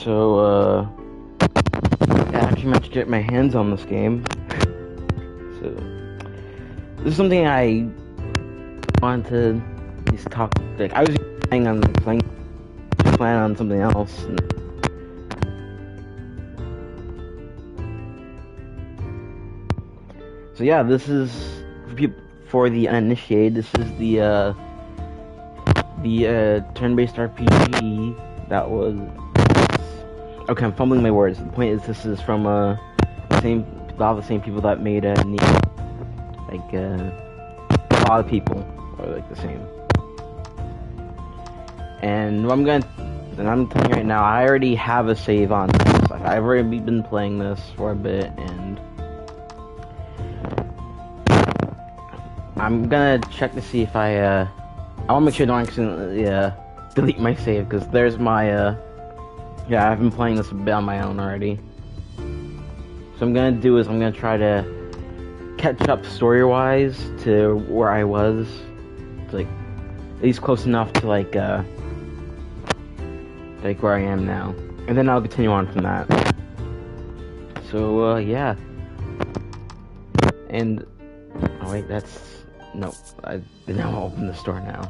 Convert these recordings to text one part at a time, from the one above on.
So, yeah, I actually managed to get my hands on this game. So, this is something I wanted to just talk. Like, I was planning on plan on something else. So yeah, this is for the uninitiated. This is the turn-based RPG that was. Okay, I'm fumbling my words. The point is, this is from a lot of the same people that made Neo. Like a lot of people are like the same. And I'm telling you right now, I already have a save on this. I've already been playing this for a bit, and I'm gonna check to see if I want to make sure I don't accidentally delete my save, because there's my yeah, I've been playing this a bit on my own already. So I'm gonna try to catch up story-wise to where I was, to, like, at least close enough to like where I am now, and then I'll continue on from that. So yeah, and oh wait, no, I now open the store now.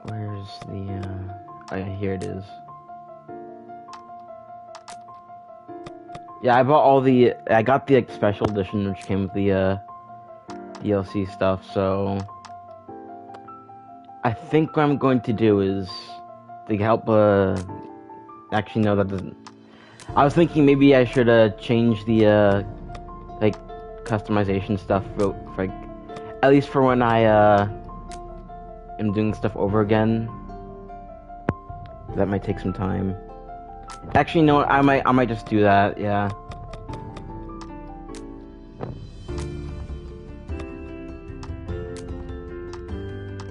Where's the oh yeah, here it is. Yeah, I got the like, special edition, which came with the DLC stuff. So I think what I'm going to do is to help actually no, that doesn't. I was thinking maybe I should change the like customization stuff for like, at least for when I am doing stuff over again. That might take some time. Actually, no, I might just do that. Yeah.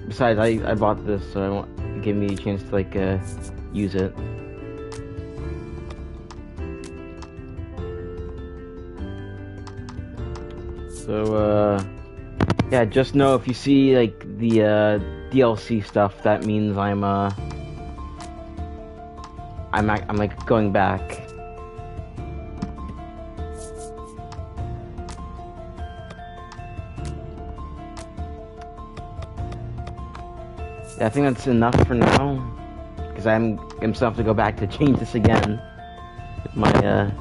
Besides, I bought this, so I want give me a chance to like use it. So yeah, just know if you see like the DLC stuff, that means I'm like going back. Yeah, I think that's enough for now, because I'm still have to go back to change this again with my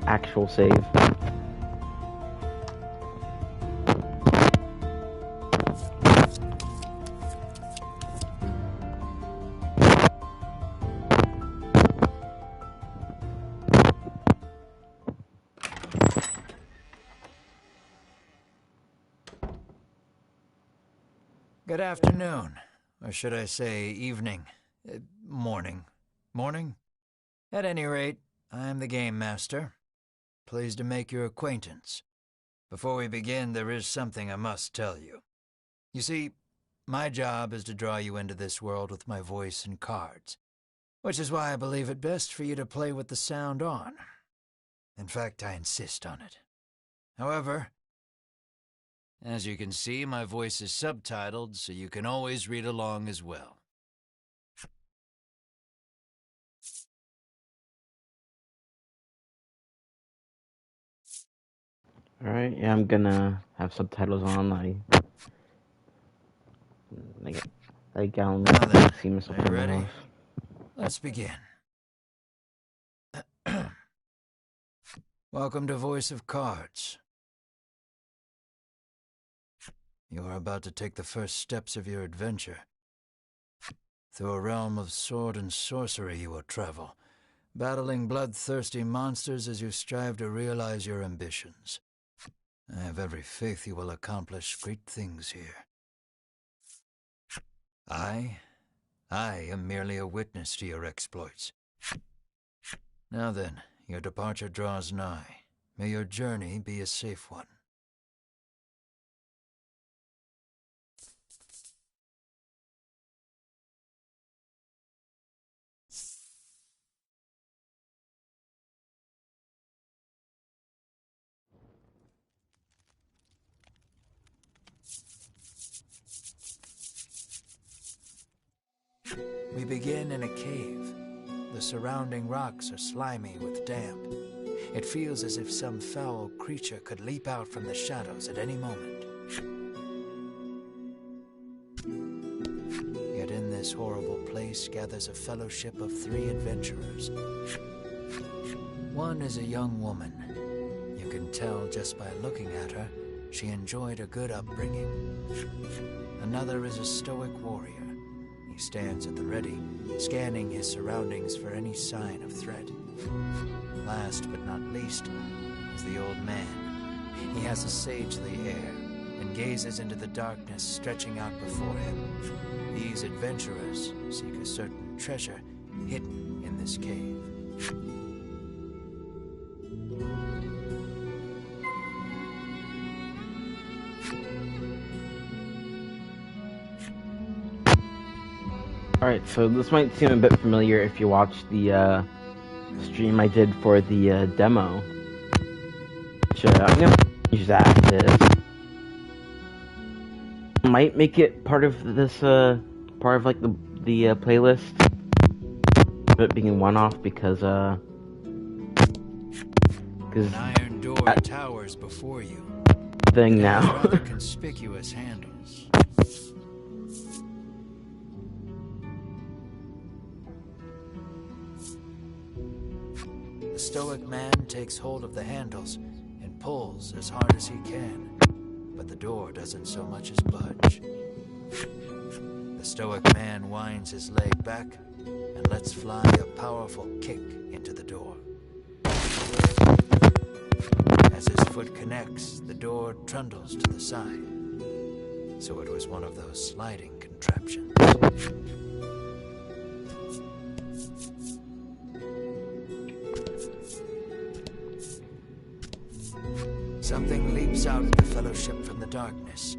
actual save. Good afternoon, or should I say evening, morning. Morning? At any rate, I'm the Game Master. Pleased to make your acquaintance. Before we begin, there is something I must tell you. You see, my job is to draw you into this world with my voice and cards, which is why I believe it best for you to play with the sound on. In fact, I insist on it. However, as you can see, my voice is subtitled, so you can always read along as well. Alright, yeah, I'm gonna have subtitles on. I Now see then, myself are you on my ready? mouse. Let's begin. Welcome to Voice of Cards. You are about to take the first steps of your adventure. Through a realm of sword and sorcery you will travel, battling bloodthirsty monsters as you strive to realize your ambitions. I have every faith you will accomplish great things here. I am merely a witness to your exploits. Now then, your departure draws nigh. May your journey be a safe one. We begin in a cave. the surrounding rocks are slimy with damp. It feels as if some foul creature could leap out from the shadows at any moment. Yet in this horrible place gathers a fellowship of 3 adventurers. One is a young woman. You can tell just by looking at her, she enjoyed a good upbringing. Another is a stoic warrior. He stands at the ready, scanning his surroundings for any sign of threat. Last but not least is the old man. He has a sagely air and gazes into the darkness stretching out before him. These adventurers seek a certain treasure hidden in this cave. Alright, so this might seem a bit familiar if you watched the stream I did for the demo. Which I'm gonna use that as might make it part of this part of like the playlist. It being one-off because An iron door towers before you. Thing now. Rather conspicuous handles. The stoic man takes hold of the handles and pulls as hard as he can, but the door doesn't so much as budge. The stoic man winds his leg back and lets fly a powerful kick into the door. As his foot connects, the door trundles to the side. So it was one of those sliding contraptions. Something leaps out at the fellowship from the darkness.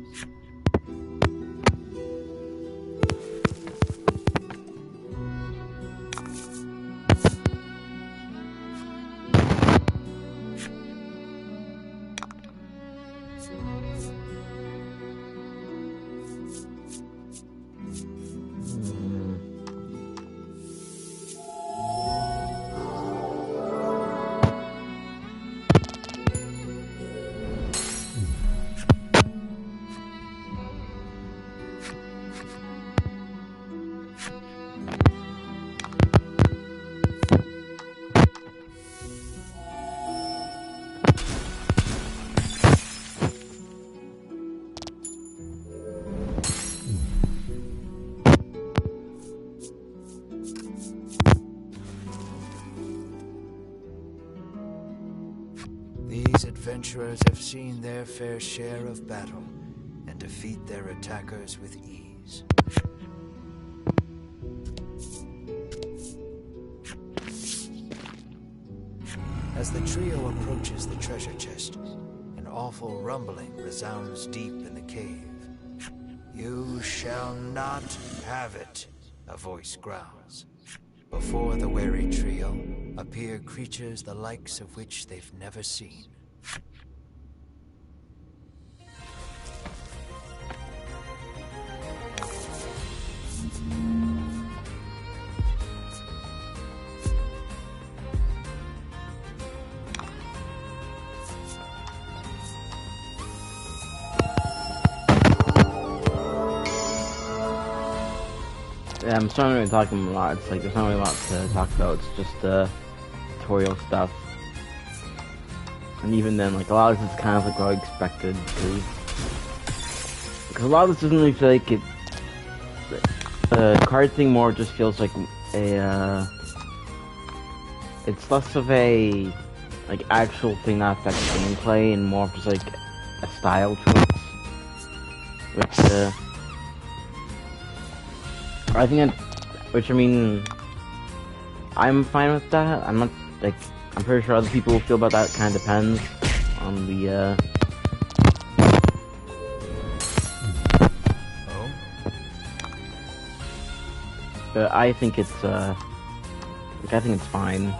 These adventurers have seen their fair share of battle and defeat their attackers with ease. As the trio approaches the treasure chest, an awful rumbling resounds deep in the cave. "You shall not have it," a voice growls. Before the wary trio appear creatures the likes of which they've never seen. Yeah, I'm sorry I'm really talking a lot. It's like there's not really a lot to talk about. It's just tutorial stuff. And even then, like a lot of this is kind of like what I expected because a lot of this doesn't really feel like it. The card thing more just feels like a. It's less of a like actual thing that affects gameplay and more of just like a style choice, which I think which I mean, I'm fine with that. I'm not like I'm pretty sure other people will feel about that. It kind of depends on the. But I think it's like I think it's fine.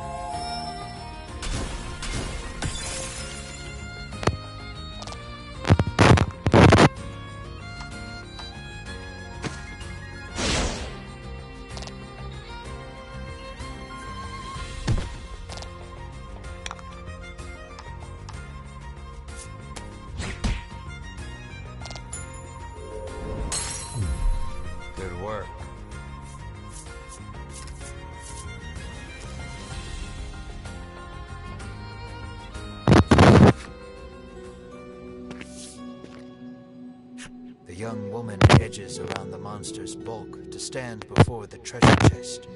young woman edges around the monster's bulk to stand before the treasure chest.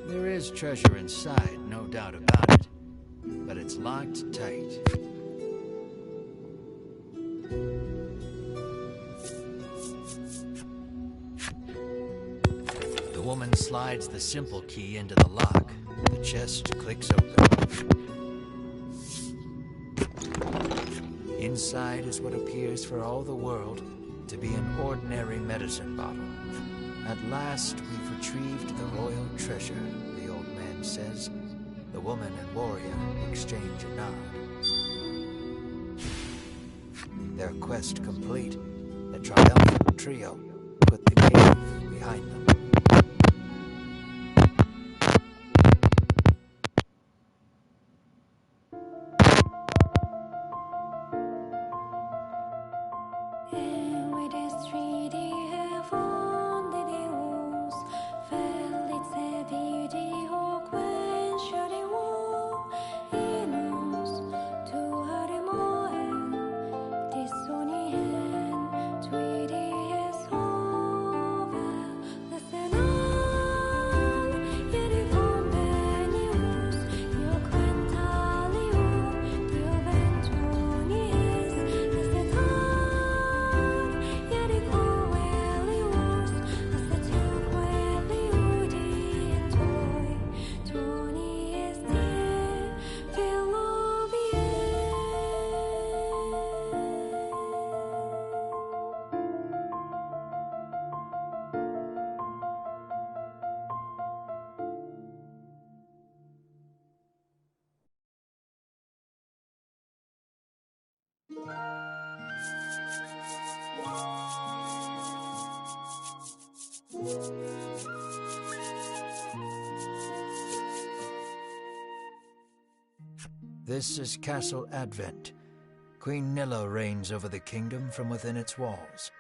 There is treasure inside, no doubt about it, but it's locked tight. The woman slides the simple key into the lock. The chest clicks open. Inside is what appears for all the world to be an ordinary medicine bottle. At last we've retrieved the royal treasure, the old man says. The woman and warrior exchange a nod. Their quest complete, the triumphant trio put the cave behind them. This is Castle Advent. Queen Nilla reigns over the kingdom from within its walls.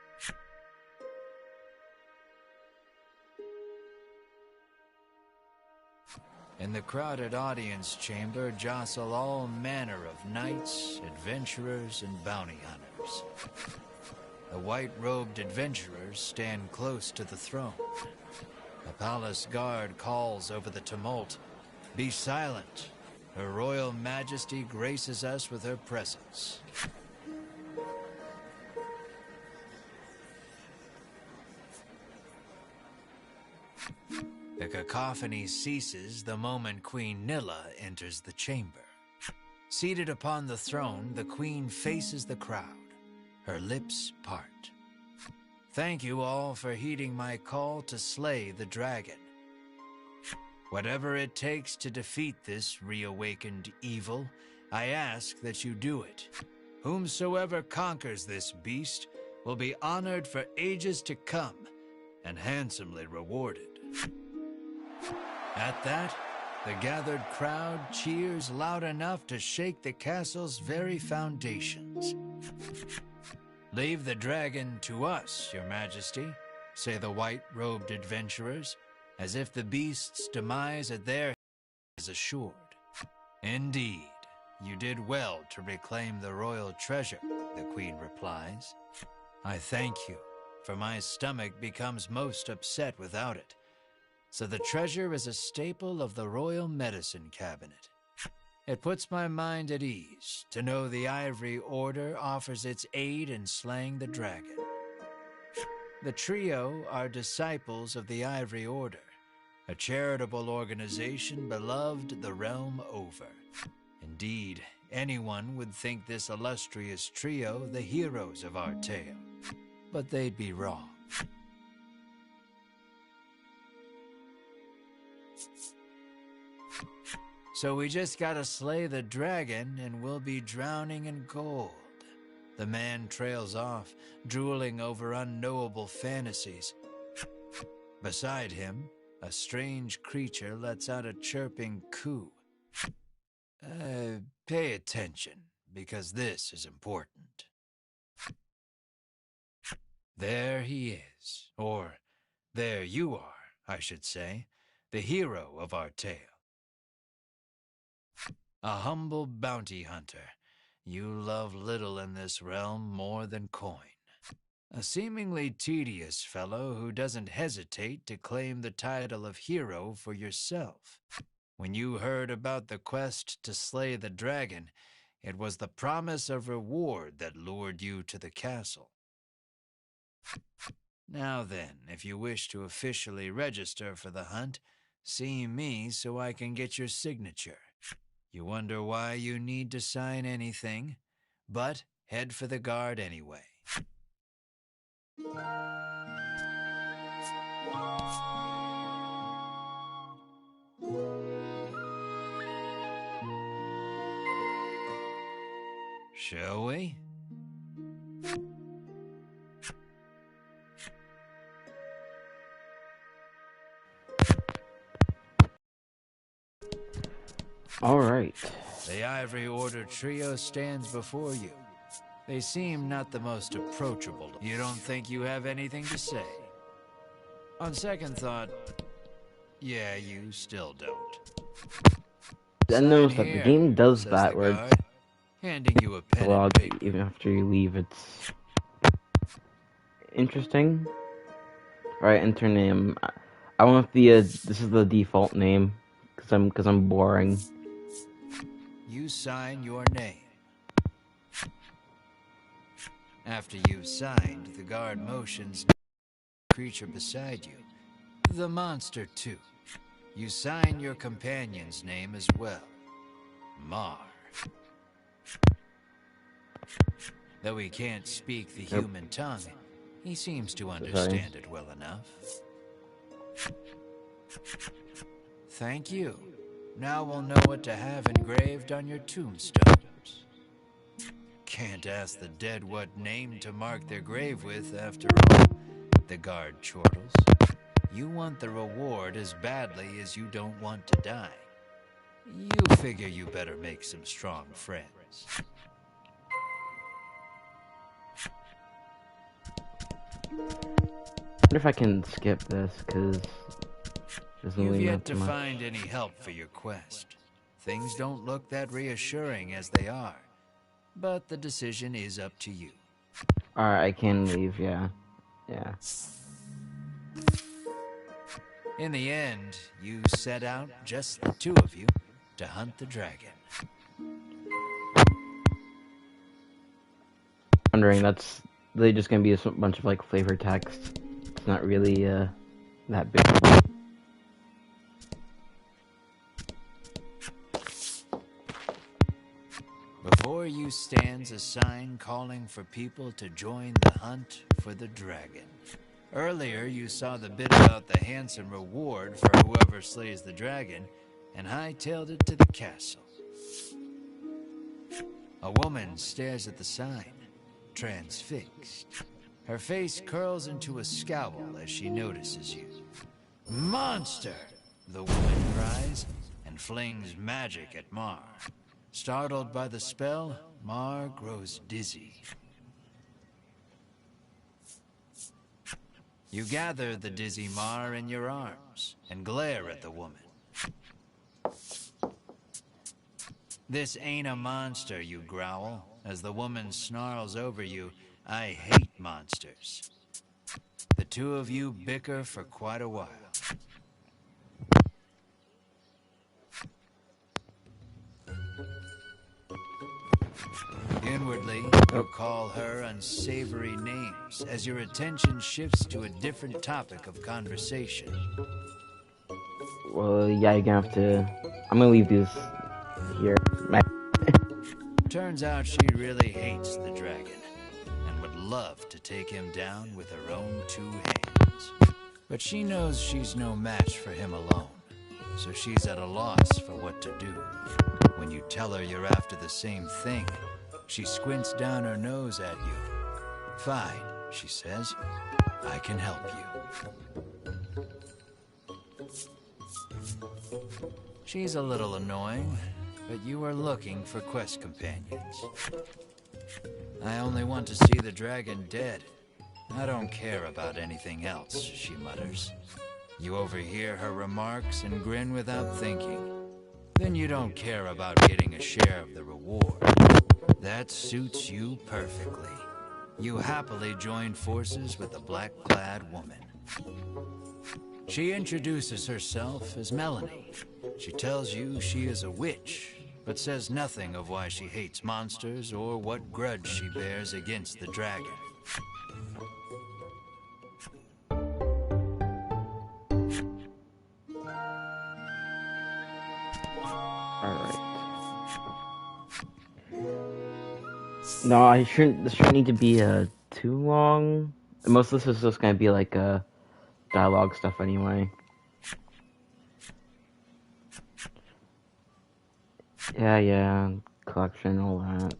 In the crowded audience chamber jostle all manner of knights, adventurers, and bounty hunters. The white-robed adventurers stand close to the throne. A palace guard calls over the tumult, "Be silent! Her Royal Majesty graces us with her presence." The cacophony ceases the moment Queen Nilla enters the chamber. Seated upon the throne, the Queen faces the crowd. Her lips part. "Thank you all for heeding my call to slay the dragon. Whatever it takes to defeat this reawakened evil, I ask that you do it. Whomsoever conquers this beast will be honored for ages to come and handsomely rewarded." At that, the gathered crowd cheers loud enough to shake the castle's very foundations. "Leave the dragon to us, Your Majesty," say the white-robed adventurers, as if the beast's demise at their hands is assured. "Indeed, you did well to reclaim the royal treasure," the Queen replies. "I thank you, for my stomach becomes most upset without it. So the treasure is a staple of the royal medicine cabinet. It puts my mind at ease to know the Ivory Order offers its aid in slaying the dragon. The trio are disciples of the Ivory Order, a charitable organization beloved the realm over. Indeed, anyone would think this illustrious trio the heroes of our tale, but they'd be wrong. So we just gotta slay the dragon and we'll be drowning in gold." The man trails off, drooling over unknowable fantasies. Beside him, a strange creature lets out a chirping coo. Pay attention, because this is important. There he is, or there you are, I should say, the hero of our tale. A humble bounty hunter. You love little in this realm more than coin. A seemingly tedious fellow who doesn't hesitate to claim the title of hero for yourself. When you heard about the quest to slay the dragon, it was the promise of reward that lured you to the castle. Now then, if you wish to officially register for the hunt, see me so I can get your signature. You wonder why you need to sign anything, but head for the guard anyway. Shall we? All right. The Ivory Order trio stands before you. They seem not the most approachable. You don't think you have anything to say? On second thought, yeah, you still don't. I noticed that the game does that where it's handing you a pen log and paper. even after you leave. It's interesting. All right, enter name. I want the this is the default name because I'm boring. You sign your name. After you've signed, the guard motions the creature beside you. The monster, too. You sign your companion's name as well. Mar. Though he can't speak the human tongue, he seems to understand it well enough. Thank you. Now we'll know what to have engraved on your tombstones. Can't ask the dead what name to mark their grave with, after all. The guard chortles. You want the reward as badly as you don't want to die. You figure you better make some strong friends. I wonder if I can skip this because You've yet to find any help for your quest. Things don't look that reassuring as they are, but the decision is up to you. Alright, I can leave, yeah. In the end, you set out, just the two of you, to hunt the dragon. Wondering, that's really just gonna be a bunch of like flavor text. It's not really that big. Before you stands a sign calling for people to join the hunt for the dragon. Earlier, you saw the bit about the handsome reward for whoever slays the dragon, and hightailed it to the castle. A woman stares at the sign, transfixed. Her face curls into a scowl as she notices you. Monster! The woman cries, and flings magic at Mar. Startled by the spell, Mar grows dizzy. You gather the dizzy Mar in your arms and glare at the woman. This ain't a monster, you growl, as the woman snarls over you. I hate monsters. The two of you bicker for quite a while. Inwardly, you call her unsavory names as your attention shifts to a different topic of conversation. Well, yeah, you're gonna have to... I'm gonna leave these here. Turns out she really hates the dragon and would love to take him down with her own two hands. But she knows she's no match for him alone, so she's at a loss for what to do. When you tell her you're after the same thing, she squints down her nose at you. Fine, she says. I can help you. She's a little annoying, but you are looking for quest companions. I only want to see the dragon dead. I don't care about anything else, she mutters. You overhear her remarks and grin without thinking. Then you don't care about getting a share of the reward. That suits you perfectly. you happily join forces with the black-clad woman. She introduces herself as Melanie. She tells you she is a witch, but says nothing of why she hates monsters or what grudge she bears against the dragon. Alright. No, I shouldn't. This shouldn't need to be too long. Most of this is just gonna be like dialogue stuff anyway. Yeah, collection, all that.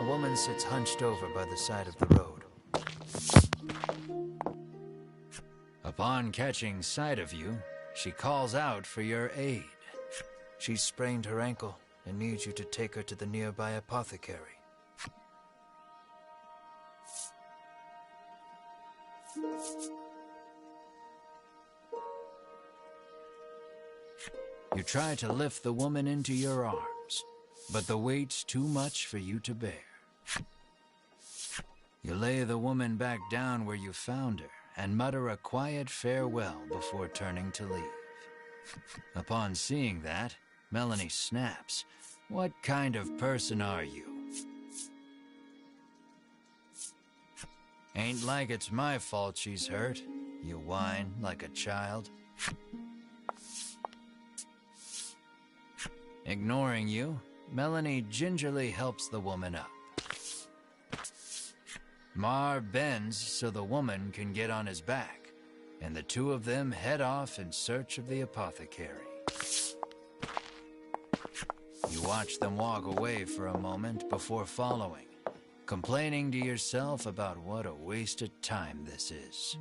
A woman sits hunched over by the side of the road. Upon catching sight of you, she calls out for your aid. She's sprained her ankle and needs you to take her to the nearby apothecary. You try to lift the woman into your arms, but the weight's too much for you to bear. You lay the woman back down where you found her and mutter a quiet farewell before turning to leave. Upon seeing that, Melanie snaps. What kind of person are you? Ain't like it's my fault she's hurt, you whine like a child. Ignoring you, Melanie gingerly helps the woman up. Mar bends so the woman can get on his back, and the two of them head off in search of the apothecary. You watch them walk away for a moment before following, complaining to yourself about what a waste of time this is.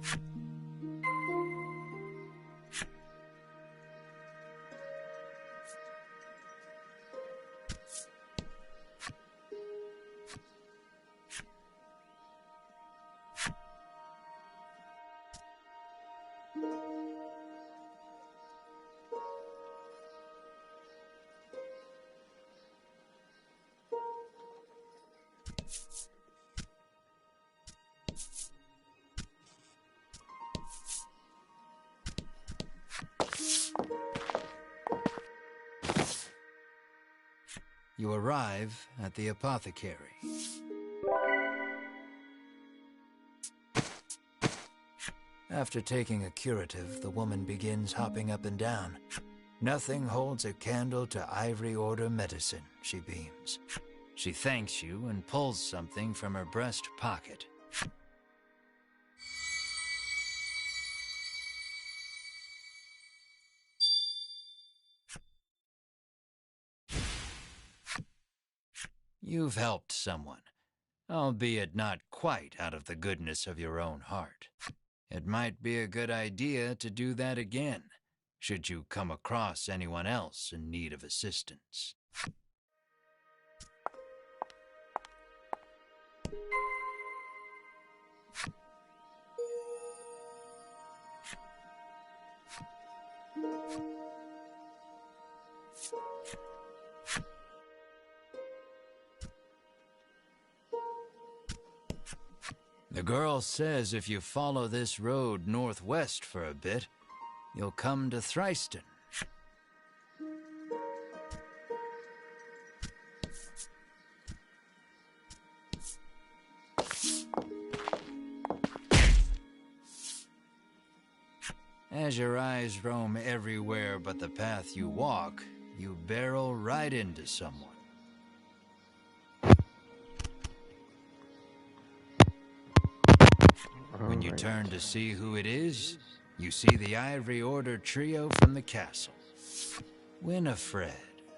You arrive at the apothecary. After taking a curative, the woman begins hopping up and down. Nothing holds a candle to Ivory Order medicine, she beams. She thanks you and pulls something from her breast pocket. You've helped someone, albeit not quite out of the goodness of your own heart. It might be a good idea to do that again, should you come across anyone else in need of assistance. The girl says if you follow this road northwest for a bit, you'll come to Thriston. As your eyes roam everywhere but the path you walk, you barrel right into someone. When you turn to see who it is, you see the Ivory Order trio from the castle. Winifred,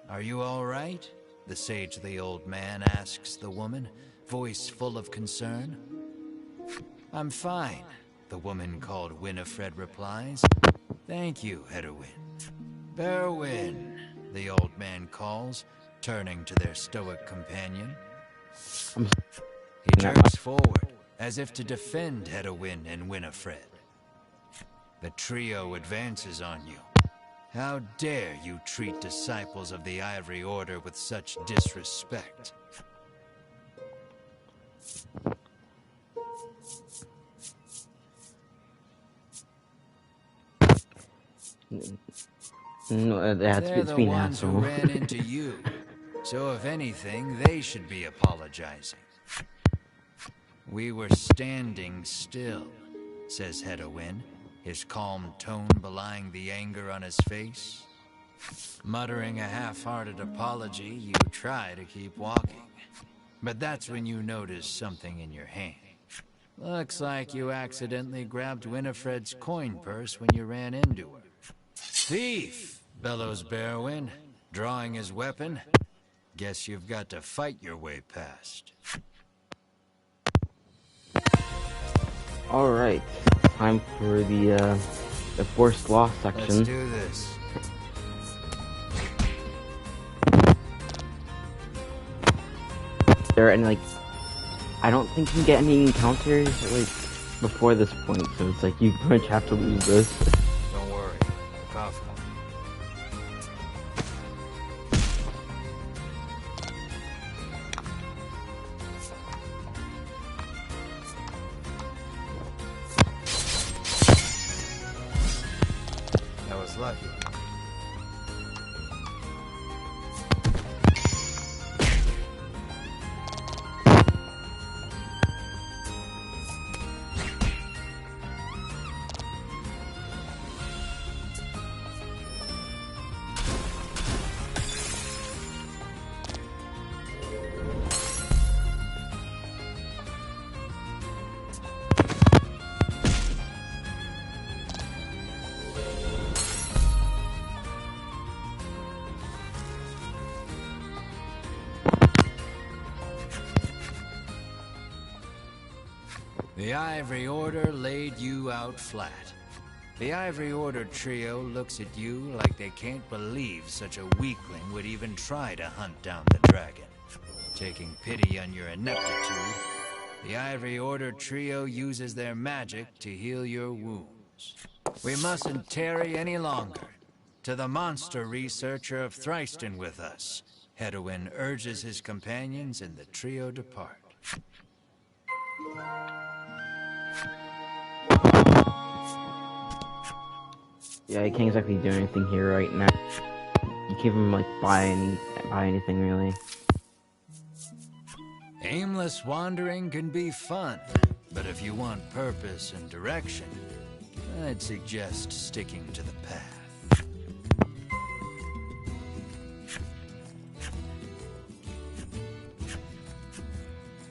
are you all right? The sagely old man asks the woman, voice full of concern. I'm fine, the woman called Winifred replies. Thank you, Hedwyn. Berwyn, the old man calls, turning to their stoic companion. He jerks forward, as if to defend Hedowin and Winifred. The trio advances on you. How dare you treat disciples of the Ivory Order with such disrespect? No, They're it's the me, ones who asshole. ran into you. So if anything, they should be apologizing. We were standing still, says Hedowin, his calm tone belying the anger on his face. Muttering a half-hearted apology, you try to keep walking. But that's when you notice something in your hand. Looks like you accidentally grabbed Winifred's coin purse when you ran into her. Thief, bellows Berwin, drawing his weapon. Guess you've got to fight your way past. Alright, time for the forced loss section. Let's do this. There and like, I don't think you can get any encounters like before this point, so it's like you pretty much have to lose this. Don't worry, tough one. That was lucky. The Ivory Order laid you out flat. The Ivory Order trio looks at you like they can't believe such a weakling would even try to hunt down the dragon. Taking pity on your ineptitude, the Ivory Order trio uses their magic to heal your wounds. We mustn't tarry any longer. To the monster researcher of Thriston with us, Hedowin urges his companions and the trio depart. Yeah, I can't exactly do anything here right now. You can't even like buy anything really. Aimless wandering can be fun, but if you want purpose and direction, I'd suggest sticking to the path.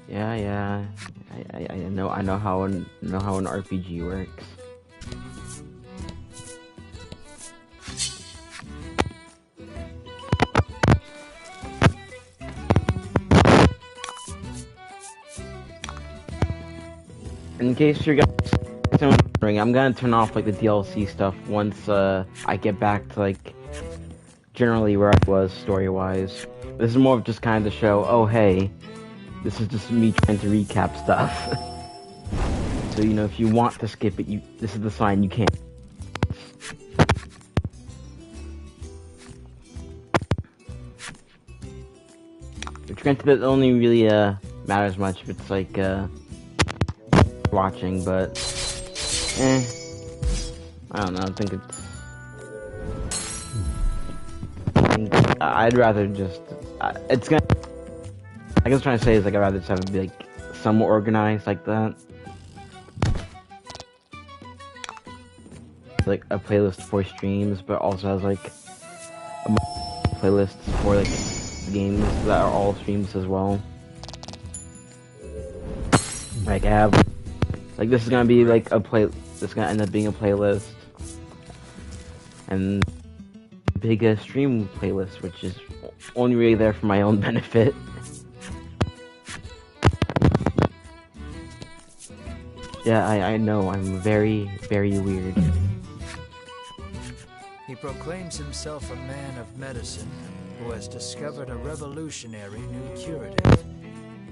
Yeah. I know how an RPG works. In case you're guys wondering, I'm gonna turn off like the DLC stuff once I get back to like generally where I was story-wise. This is more of just kind of the show. Oh hey, this is just me trying to recap stuff. So you know, if you want to skip it, this is the sign you can't. Which granted, that only really matters much if it's like watching, but I don't know. I think I'd rather just it's gonna. I guess what I'm trying to say is like I'd rather just have it be like somewhat organized like that. Like a playlist for streams, but also has like a playlist for like games that are all streams as well. Like I have, like this is gonna be like a play. This is gonna end up being a playlist, and a big stream playlist, which is only really there for my own benefit. Yeah, I know I'm very, very weird. He proclaims himself a man of medicine who has discovered a revolutionary new curative.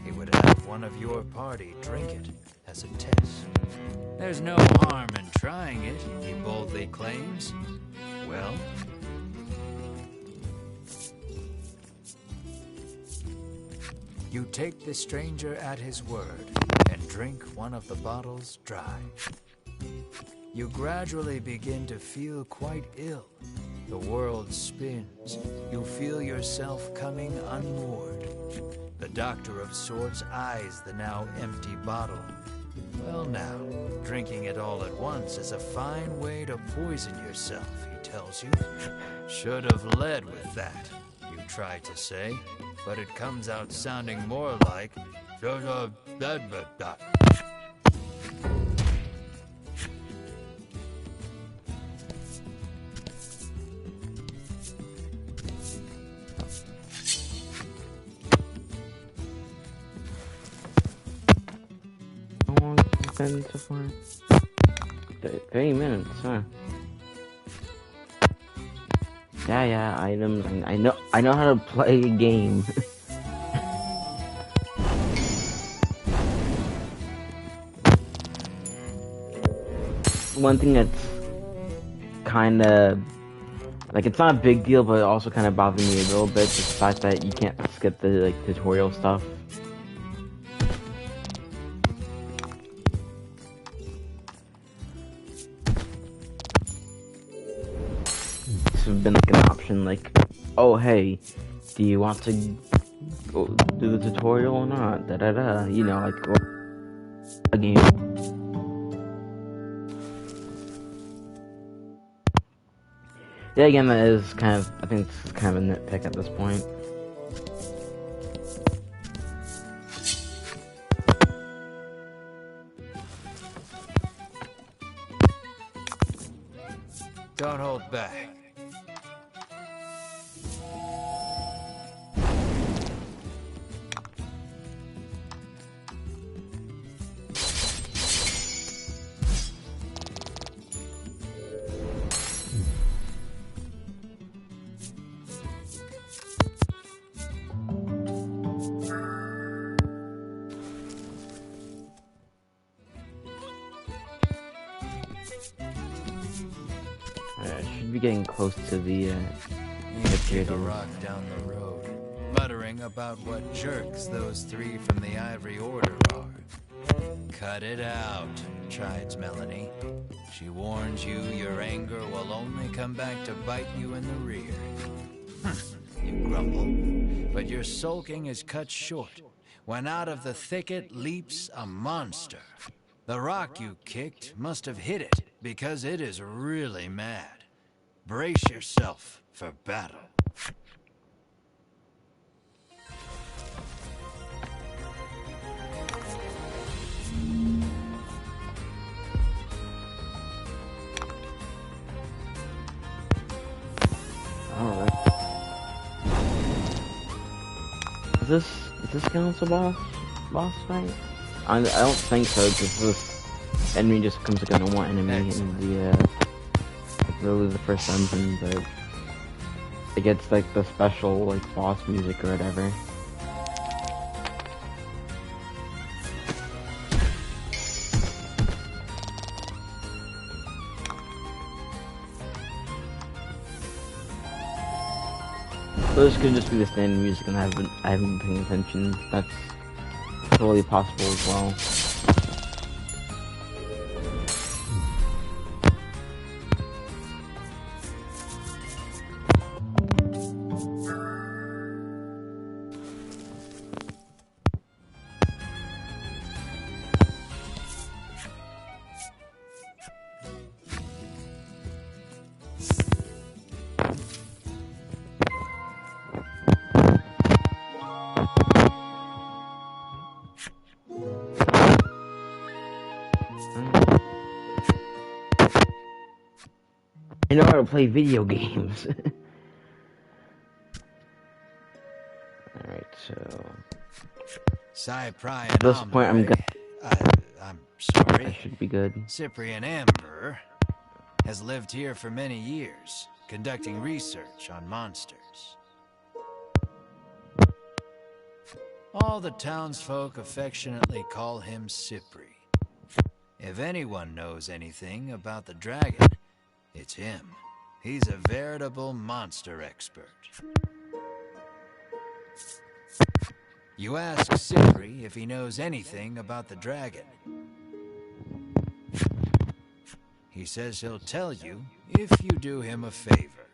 He would have one of your party drink it as a test. There's no harm in trying it, he boldly claims. Well, you take the stranger at his word and drink one of the bottles dry. You gradually begin to feel quite ill. The world spins. You feel yourself coming unmoored. The doctor of sorts eyes the now empty bottle. Well now, drinking it all at once is a fine way to poison yourself, he tells you. Should have led with that, you try to say, but it comes out sounding more like should have led with that. How long has it been so far? 30 minutes, huh? Yeah, items. I know how to play a game. One thing that's kind of like, it's not a big deal, but it also kind of bothers me a little bit, is the fact that you can't skip the like tutorial stuff. This would have been like an option, like, oh hey, do you want to go do the tutorial or not? Da da da. You know, like a game. Yeah, again, that is kind of, I think it's kind of a nitpick at this point. Don't hold back. I should be getting close to the, You kick a rock down the road, muttering about what jerks those three from the Ivory Order are. Cut it out, chides Melanie. She warns you your anger will only come back to bite you in the rear. You grumble, but your sulking is cut short when out of the thicket leaps a monster. The rock you kicked must have hit it, because it is really mad. Brace yourself for battle. Alright. Is this count as a boss fight? I don't think so, because this enemy just becomes like a normal enemy in the, like really the first dungeon, but it gets like the special, like, boss music or whatever. So this could just be the standard music and I haven't been paying attention. That's totally possible as well. I know how to play video games. Alright, so... Cyprian At this point, I'm I'm sorry. I should be good. Cyprian Amber has lived here for many years, conducting research on monsters. All the townsfolk affectionately call him Cypri. If anyone knows anything about the dragon, it's him. He's a veritable monster expert. You ask Cypri if he knows anything about the dragon. He says he'll tell you if you do him a favor.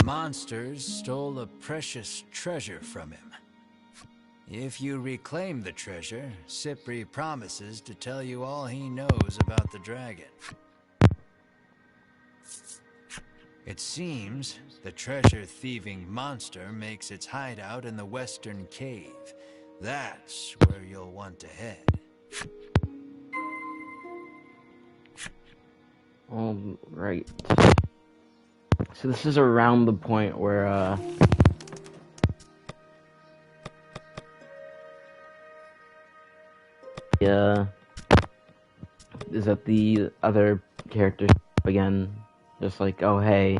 Monsters stole a precious treasure from him. If you reclaim the treasure, Cypri promises to tell you all he knows about the dragon. It seems the treasure-thieving monster makes its hideout in the Western Cave. That's where you'll want to head. Alright. So this is around the point where, is that the other characters again, just like, oh hey,